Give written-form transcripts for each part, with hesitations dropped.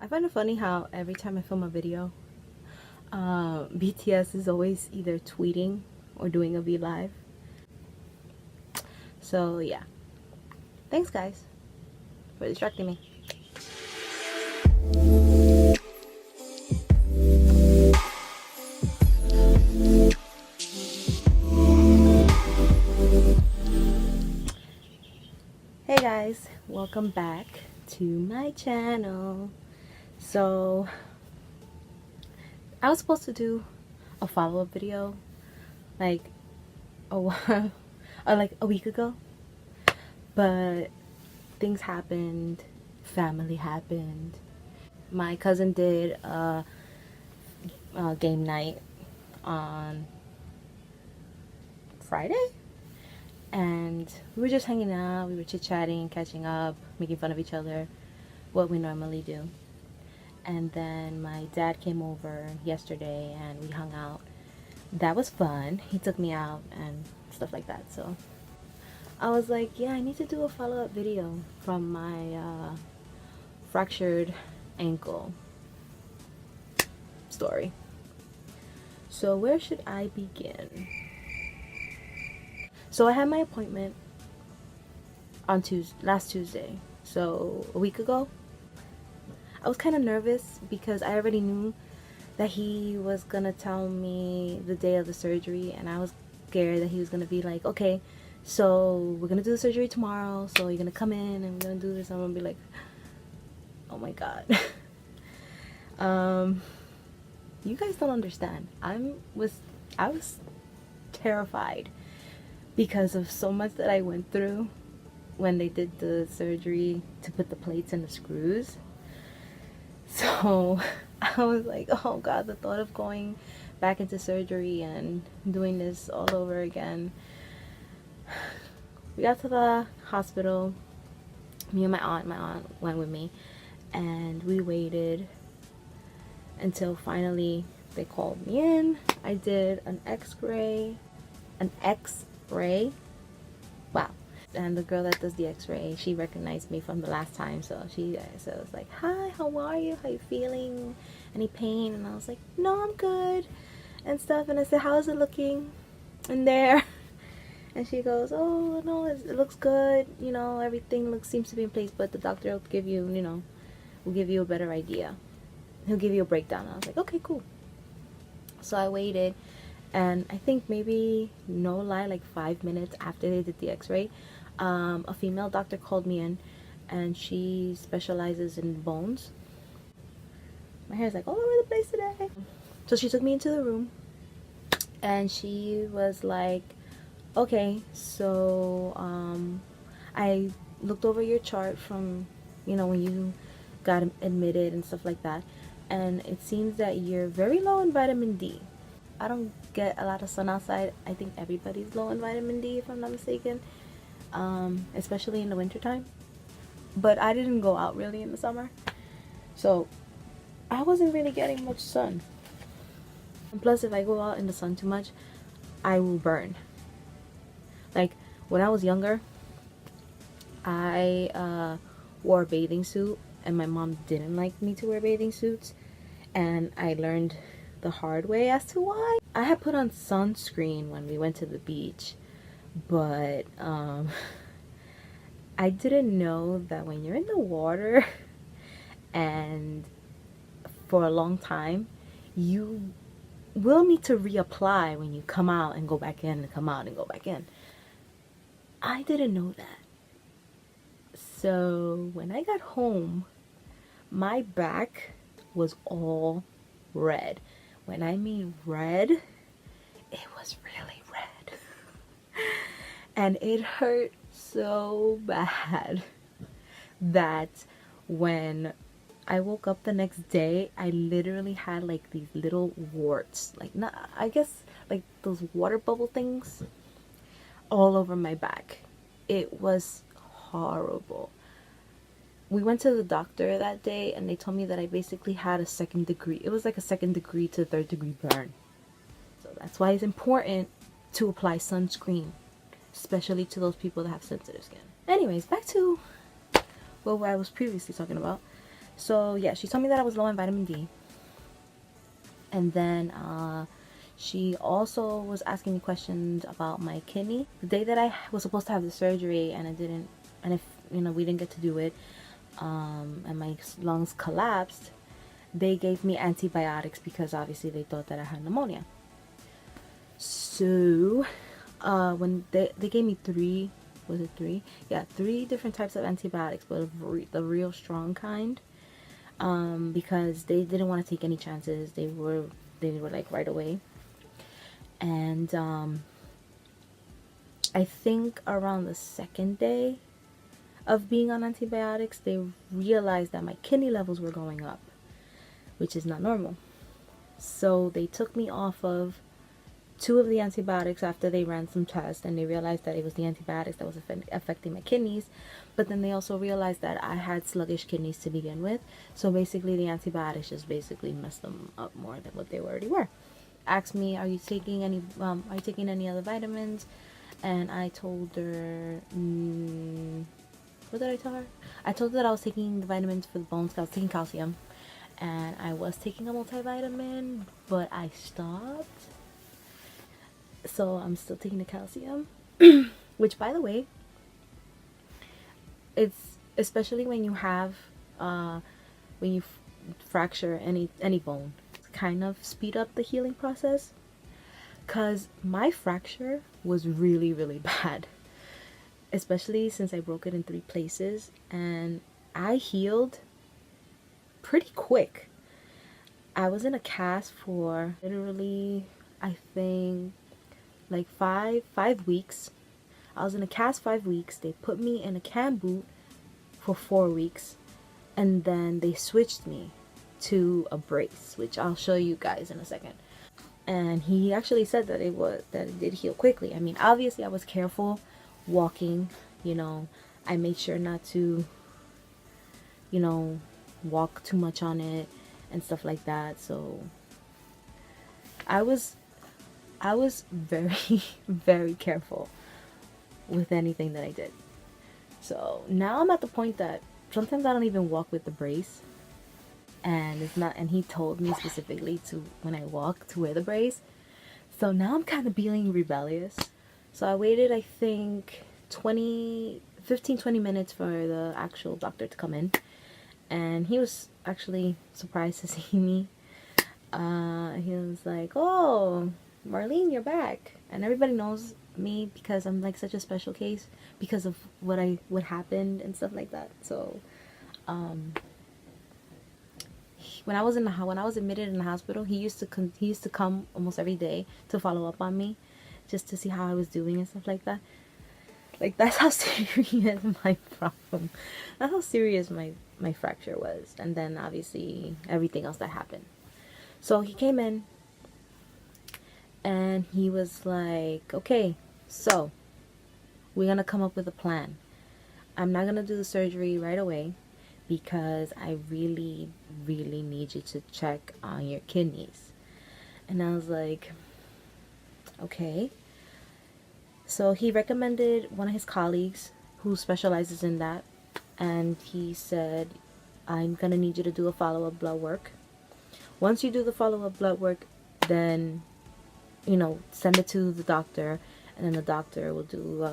I find it funny how every time I film a video, BTS is always either tweeting or doing a V live. So yeah, thanks guys for distracting me. Hey guys, welcome back to my channel. So I was supposed to do a follow-up video like a while or like a week ago, but things happened, family happened. My cousin did a game night on Friday, and we were just hanging out, we were chit-chatting, catching up, making fun of each other, what we normally do. And then my dad came over yesterday and we hung out. That was fun. He took me out and stuff like that. So I was like, yeah, I need to do a follow-up video from my fractured ankle story. So where should I begin? So I had my appointment on last Tuesday, so a week ago. I was kind of nervous because I already knew that he was gonna tell me the day of the surgery, and I was scared that he was gonna be like, okay, so we're gonna do the surgery tomorrow, so you're gonna come in and we're gonna do this. I'm gonna be like, oh my god. You guys don't understand. I was terrified because of so much that I went through when they did the surgery to put the plates and the screws. So I was like, oh god, the thought of going back into surgery and doing this all over again. We got to the hospital, me and my aunt went with me, and we waited until finally they called me in. I did an x-ray. Wow. And the girl that does the x-ray, she recognized me from the last time, so she was like, hi, how are you, how you feeling, any pain? And I was like, no, I'm good and stuff. And I said, how is it looking in there? And she goes, oh no, it looks good, you know, everything seems to be in place, but the doctor will give you, will give you a better idea. He'll give you a breakdown. And I was like, okay, cool. So I waited, and I think maybe, no lie, like 5 minutes after they did the x-ray, a female doctor called me in, and she specializes in bones. My hair's like all over the place today. So she took me into the room, and she was like, okay, so I looked over your chart from, when you got admitted and stuff like that, and it seems that you're very low in vitamin D. I don't get a lot of sun outside. I think everybody's low in vitamin D, if I'm not mistaken, especially in the wintertime. But I didn't go out really in the summer, so I wasn't really getting much sun. And plus, if I go out in the sun too much, I will burn. Like when I was younger, I wore a bathing suit, and my mom didn't like me to wear bathing suits, and I learned the hard way as to why. I had put on sunscreen when we went to the beach, but I didn't know that when you're in the water and for a long time, you will need to reapply when you come out and go back in and come out and go back in. I didn't know that. So when I got home, my back was all red. When I mean red, it was really red. And it hurt so bad that when I woke up the next day, I literally had like these little warts, like, not, I guess like those water bubble things all over my back. It was horrible. We went to the doctor that day, and they told me that I basically had a second degree. It was like a second degree to third degree burn. So that's why it's important to apply sunscreen, especially to those people that have sensitive skin. Anyways, back to what I was previously talking about. So yeah, she told me that I was low in vitamin D. And then she also was asking me questions about my kidney. The day that I was supposed to have the surgery and I didn't, and if we didn't get to do it, and my lungs collapsed, they gave me antibiotics because obviously they thought that I had pneumonia. So when they gave me three, was it three? Yeah, three different types of antibiotics, but the real strong kind. Because they didn't want to take any chances. They were like right away. And I think around the second day of being on antibiotics, they realized that my kidney levels were going up, which is not normal. So they took me off of two of the antibiotics after they ran some tests, and they realized that it was the antibiotics that was affecting my kidneys. But then they also realized that I had sluggish kidneys to begin with, so basically the antibiotics just basically messed them up more than what they already were. Asked me, are you taking any other vitamins? And I told her, what did I tell her? I told her that I was taking the vitamins for the bones, because I was taking calcium, and I was taking a multivitamin, but I stopped. So I'm still taking the calcium, which, by the way, it's especially when you have when you fracture any bone, kind of speed up the healing process. Cause my fracture was really, really bad, especially since I broke it in 3 places, and I healed pretty quick. I was in a cast for literally, I think, like five weeks. I was in a cast 5 weeks. They put me in a cam boot for 4 weeks, and then they switched me to a brace, which I'll show you guys in a second. And he actually said that it did heal quickly. I mean, obviously I was careful walking, I made sure not to, walk too much on it and stuff like that. So I was very very careful with anything that I did. So now I'm at the point that sometimes I don't even walk with the brace, and it's not, and he told me specifically to, when I walk, to wear the brace. So now I'm kind of being rebellious. So I waited, I think 20 minutes for the actual doctor to come in, and he was actually surprised to see me. He was like, "Oh, Marlene, you're back." And everybody knows me because I'm like such a special case because of what happened and stuff like that. So when I was admitted in the hospital, he used to come almost every day to follow up on me, just to see how I was doing and stuff like that. Like, that's how serious my problem, that's how serious my fracture was. And then obviously everything else that happened. So he came in and he was like, "Okay, so we're gonna come up with a plan. I'm not gonna do the surgery right away because I really, really need you to check on your kidneys." And I was like, okay. So he recommended one of his colleagues who specializes in that, and he said, "I'm gonna need you to do a follow-up blood work. Once you do the follow-up blood work, then send it to the doctor, and then the doctor will do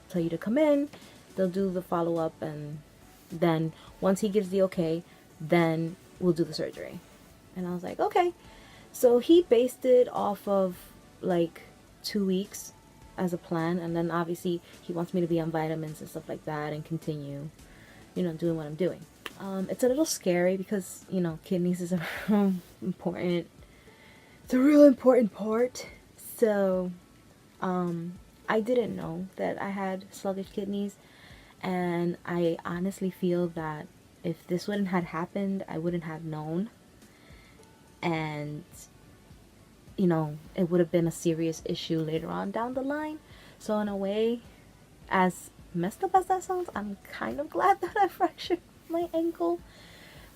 tell you to come in. They'll do the follow-up, and then once he gives the okay, then we'll do the surgery." And I was like, okay. So he based it off of like 2 weeks as a plan, and then obviously he wants me to be on vitamins and stuff like that and continue doing what I'm doing. It's a little scary because kidneys is a real important it's a real important part. So I didn't know that I had sluggish kidneys, and I honestly feel that if this wouldn't have happened, I wouldn't have known, and it would have been a serious issue later on down the line. So in a way, as messed up as that sounds, I'm kind of glad that I fractured my ankle,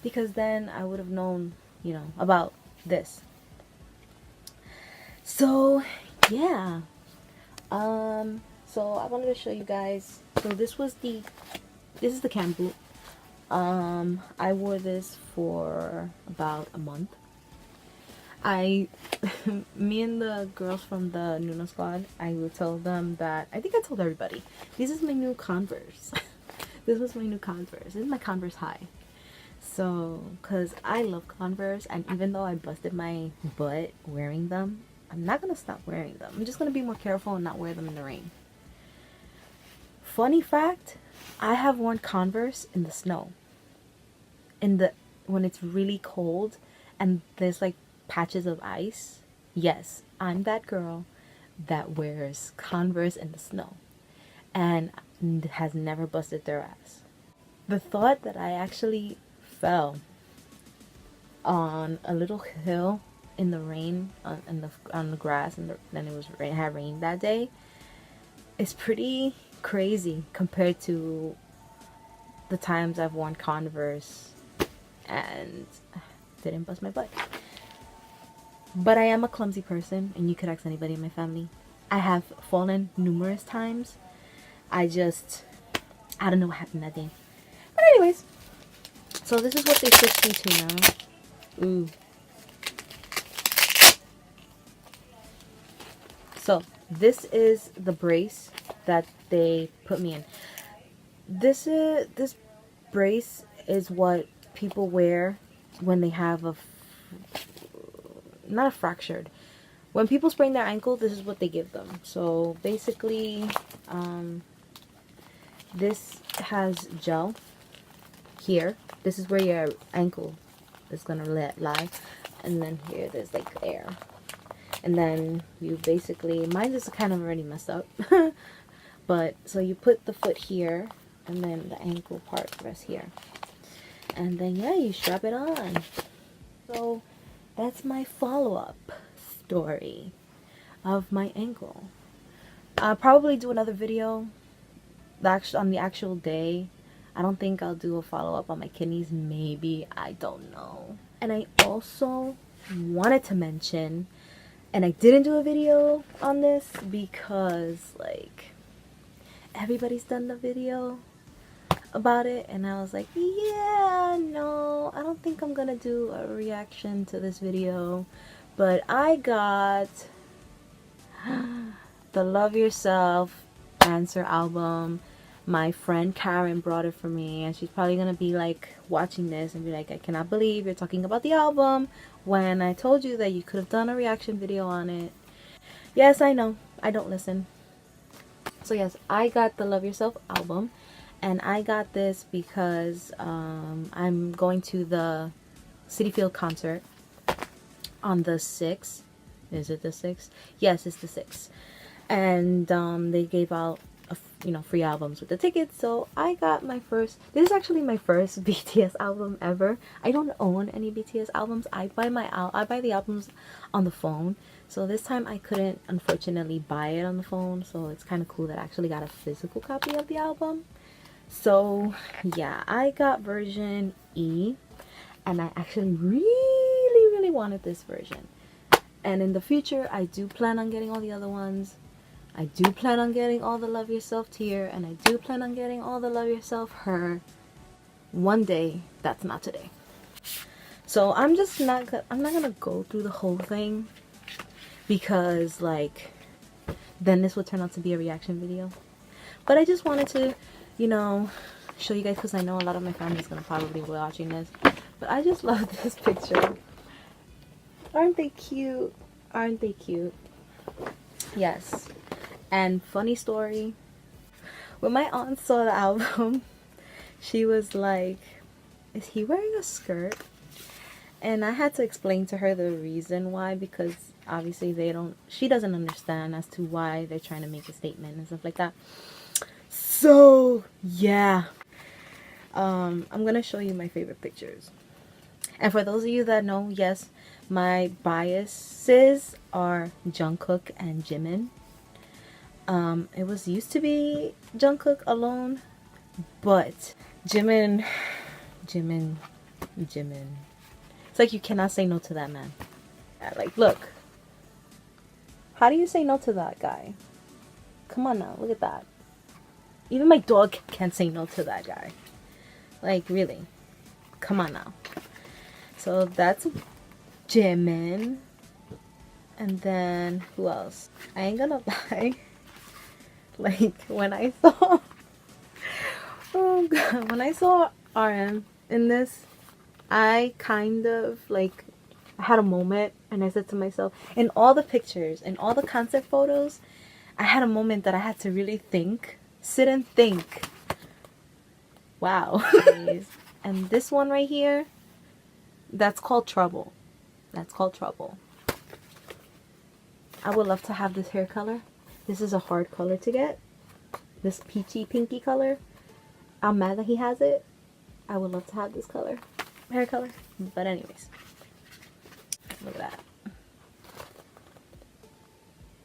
because then I would have known about this. So yeah, so I wanted to show you guys. So this is the cam boot. I wore this for about a month. Me and the girls from the Nuna squad, I would tell them that, I think I told everybody, this is my new Converse. This was my new Converse. This is my Converse High. So, because I love Converse, and even though I busted my butt wearing them, I'm not going to stop wearing them. I'm just going to be more careful and not wear them in the rain. Funny fact, I have worn Converse in the snow. When it's really cold and there's like patches of ice. Yes, I'm that girl that wears Converse in the snow and has never busted their ass. The thought that I actually fell on a little hill in the rain, on the grass, and then it had rained that day, is pretty crazy compared to the times I've worn Converse and didn't bust my butt. But I am a clumsy person, and you could ask anybody in my family. I have fallen numerous times. I don't know what happened that day. But anyways, so this is what they switched me to now. Ooh. So this is the brace that they put me in. This brace is what people wear when they have not a fractured. When people sprain their ankle, this is what they give them. So basically, this has gel here. This is where your ankle is gonna lie, and then here there's like air. And then you basically, mine is kind of already messed up, but so you put the foot here, and then the ankle part rests here, and then yeah, you strap it on. So that's my follow-up story of my ankle. I'll probably do another video on the actual day. I don't think I'll do a follow-up on my kidneys. Maybe, I don't know. And I also wanted to mention, and I didn't do a video on this because like everybody's done the video about it, and I was like, yeah, no, I don't think I'm gonna do a reaction to this video. But I got the Love Yourself Answer album. My friend Karen brought it for me, and she's probably gonna be like watching this and be like, I cannot believe you're talking about the album when I told you that you could have done a reaction video on it. Yes, I know, I don't listen. So yes, I got the Love Yourself album, and I got this because I'm going to the Citi Field concert on the 6th. Is it the 6th? Yes, it's the 6th. And they gave out free albums with the tickets. So I got this is actually my first BTS album ever. I don't own any BTS albums. I buy the albums on the phone. So this time I couldn't unfortunately buy it on the phone. So it's kind of cool that I actually got a physical copy of the album. So yeah, I got version E, and I actually really wanted this version. And in the future, I do plan on getting all the other ones. I do plan on getting all the Love Yourself tier, and I do plan on getting all the Love Yourself her. One day, that's not today. So I'm not gonna go through the whole thing, because like then this would turn out to be a reaction video. But I just wanted to, show you guys, because I know a lot of my family is gonna probably be watching this. But I just love this picture. Aren't they cute? Aren't they cute? Yes. And funny story, when my aunt saw the album, she was like, is he wearing a skirt? And I had to explain to her the reason why, because obviously she doesn't understand as to why they're trying to make a statement and stuff like that. So yeah, I'm gonna show you my favorite pictures. And for those of you that know, yes, my biases are Jungkook and Jimin. It was used to be Jungkook alone, but Jimin. It's like you cannot say no to that man. Like, look. How do you say no to that guy? Come on now, look at that. Even my dog can't say no to that guy. Like, really. Come on now. So that's Jimin. And then, who else? I ain't gonna lie. Like, when I saw... Oh, God. When I saw RM in this, I kind of, like, had a moment. And I said to myself, in all the pictures, in all the concept photos, I had a moment that I had to really think. Sit and think. Wow. And this one right here, that's called Trouble. That's called Trouble. I would love to have this hair color. This is a hard color to get. This peachy pinky color. I'm mad that he has it. I would love to have this color. Hair color. But anyways. Look at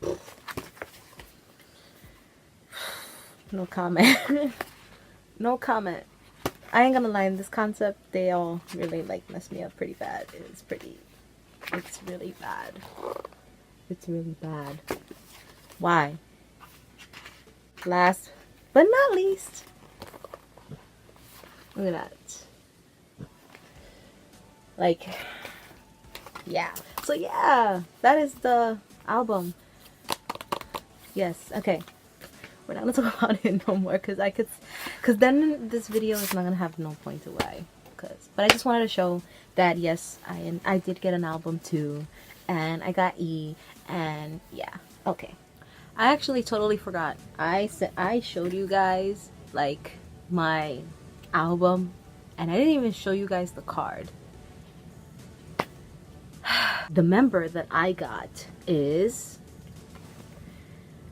that. No comment. No comment. I ain't gonna lie, in this concept, they all really like messed me up pretty bad. It's really bad. It's really bad. Why? Last but not least, look at that. Like, yeah. So yeah, that is the album. Yes. Okay. We're not gonna talk about it no more because then this video is not gonna have no point to why. But I just wanted to show that yes, I did get an album too, and I got E, and yeah, okay. I actually totally forgot. I showed you guys like my album, and I didn't even show you guys the card. The member that I got is.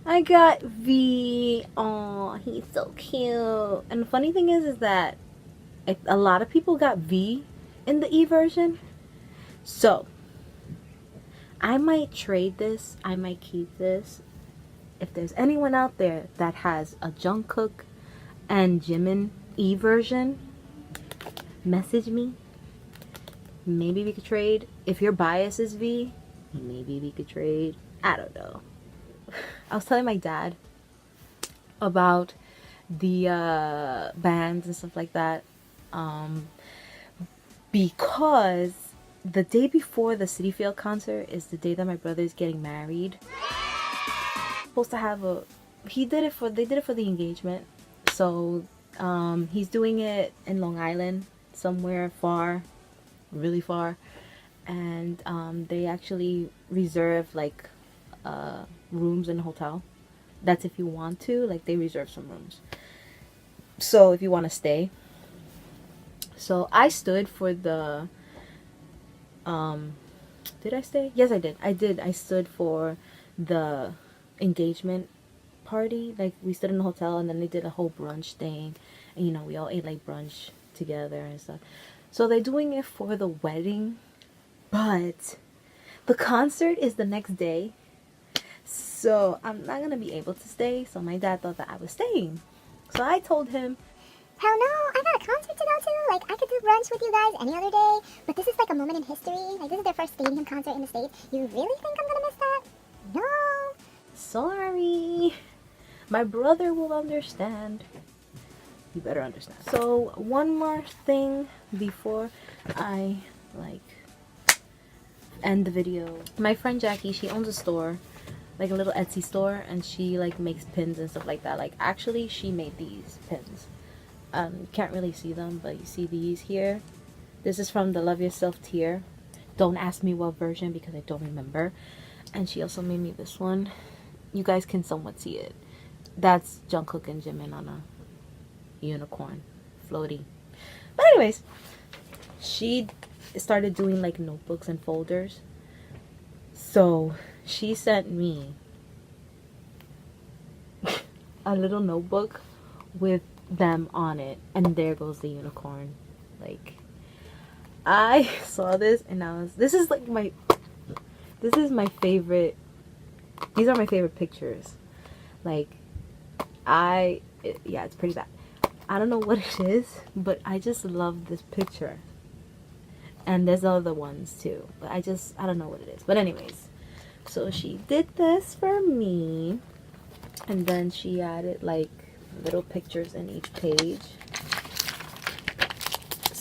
I got V. Oh, he's so cute. And the funny thing is that a lot of people got V in the E version. So, I might trade this. I might keep this. If there's anyone out there that has a Jungkook and Jimin E version, message me. Maybe we could trade. If your bias is V, maybe we could trade. I don't know. I was telling my dad about the bands and stuff like that, because the day before the City Field concert is the day that my brother is getting married. Supposed to have they did it for the engagement, so he's doing it in Long Island, somewhere far, really far, and they actually reserve like rooms in a hotel. That's if you want to, like, they reserve some rooms, so if you want to stay. So I stood for the did I stay? Yes, I did. I stood for the engagement party. Like, we stood in the hotel, and then they did a whole brunch thing, and you know, we all ate like brunch together and stuff. So they're doing it for the wedding, but the concert is the next day. So I'm not gonna be able to stay. So my dad thought that I was staying. So I told him, hell no, I got a concert to go to. Like, I could do brunch with you guys any other day. But this is like a moment in history. Like, this is their first stadium concert in the States. You really think I'm gonna miss that? No. sorry. My brother will understand. You better understand. So one more thing before I end the video. My friend Jackie, she owns a store, like a little Etsy store, and she like makes pins and stuff like that. Like, actually she made these pins. Can't really see them, but you see these here. This is from the Love Yourself tier. Don't ask me what version because I don't remember. And she also made me this one. You guys can somewhat see it. That's Jungkook and Jimin on a unicorn floaty. But anyways, she started doing like notebooks and folders. So she sent me a little notebook with them on it, and there goes the unicorn. Like, I saw this and I was, this is my favorite, these are my favorite pictures. Like, yeah, it's pretty bad. I don't know what it is, but I just love this picture. And there's other ones too, but I don't know what it is. But anyways, so she did this for me, and then she added like little pictures in each page.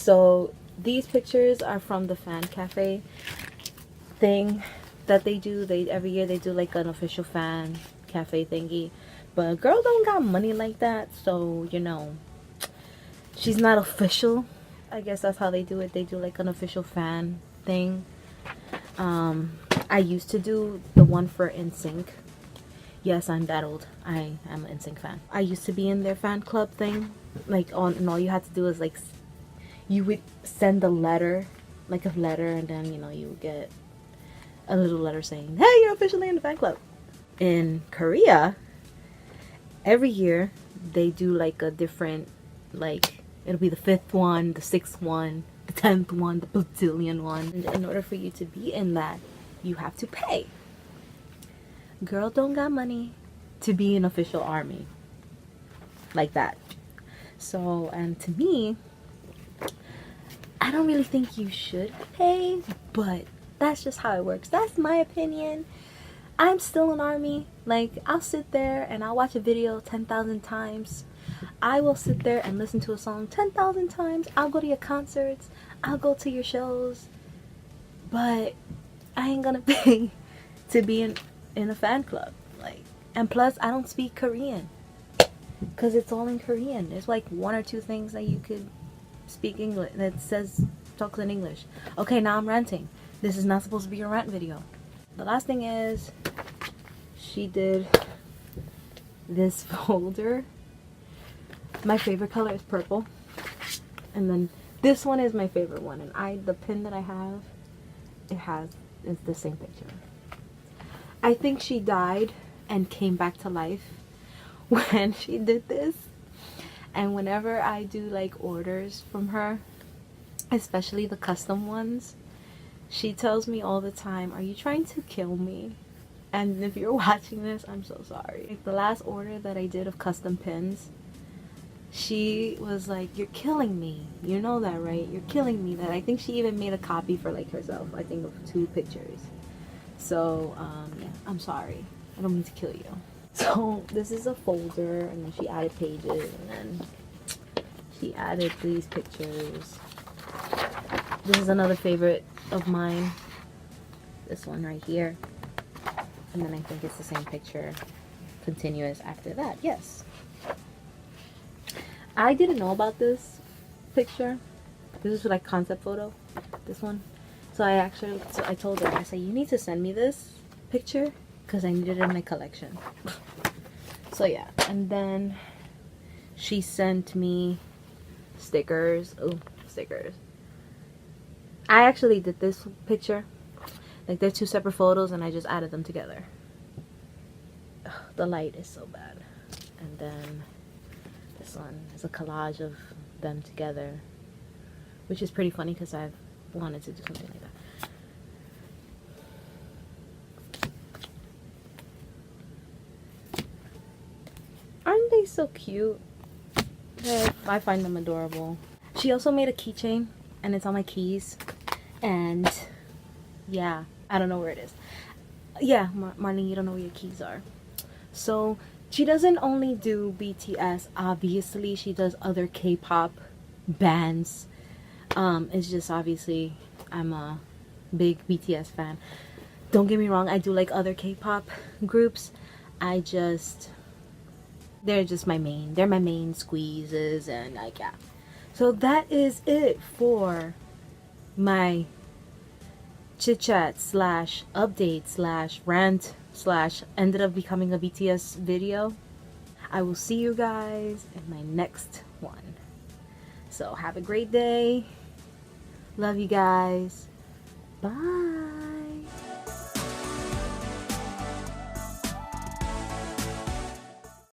So these pictures are from the fan cafe thing that they do. They every year they do like an official fan cafe thingy, but girl don't got money like that, so you know she's not official. I guess that's how they do it. They do like an official fan thing. I used to do the one for NSYNC. Yes, I'm that old. I am an NSYNC fan. I used to be in their fan club thing. Like and all you had to do is like you would send a letter, like a letter, and then you know you would get a little letter saying, "Hey, you're officially in the fan club." In Korea, every year they do like a different, like it'll be the 5th one, the 6th one, the 10th one, the bazillion one. And in order for you to be in that, you have to pay. Girl don't got money to be an official army like that. So, and to me, I don't really think you should pay, but that's just how it works. That's my opinion. I'm still an army. Like, I'll sit there and I'll watch a video 10,000 times. I will sit there and listen to a song 10,000 times. I'll go to your concerts. I'll go to your shows. But I ain't gonna pay to be in a fan club. Like, and plus, I don't speak Korean. Because it's all in Korean. There's like 1 or 2 things that you could speak English that says talks in English. Okay, now I'm ranting. This is not supposed to be a rant video. The last thing is she did this folder. My favorite color is purple, and then this one is my favorite one, and the pin that I have, it's the same picture. I think she died and came back to life when she did this. And whenever I do like orders from her, especially the custom ones, she tells me all the time, "Are you trying to kill me?" And if you're watching this, I'm so sorry. Like the last order that I did of custom pins, she was like, "You're killing me. You know that, right? You're killing me." That I think she even made a copy for like herself. I think of 2 pictures. So yeah, I'm sorry. I don't mean to kill you. So this is a folder, and then she added pages, and then she added these pictures. This is another favorite of mine. This one right here. And then I think it's the same picture continuous after that. Yes. I didn't know about this picture. This is like concept photo. This one. So I told her, I said, "You need to send me this picture because I need it in my collection." So yeah, and then she sent me stickers. Oh, stickers. I actually did this picture. Like they're 2 separate photos and I just added them together. Ugh, the light is so bad. And then this one is a collage of them together, which is pretty funny because I've wanted to do something like that. Aren't they so cute? I find them adorable. She also made a keychain and it's on my keys. And yeah, I don't know where it is. Yeah, Marlene, you don't know where your keys are. So she doesn't only do BTS, obviously she does other K-pop bands. It's just obviously I'm a big BTS fan. Don't get me wrong, I do like other K-pop groups. They're just my main. They're my main squeezes, and like, yeah. So that is it for my chit-chat / update / rant / ended up becoming a BTS video. I will see you guys in my next one. So have a great day. Love you guys. Bye.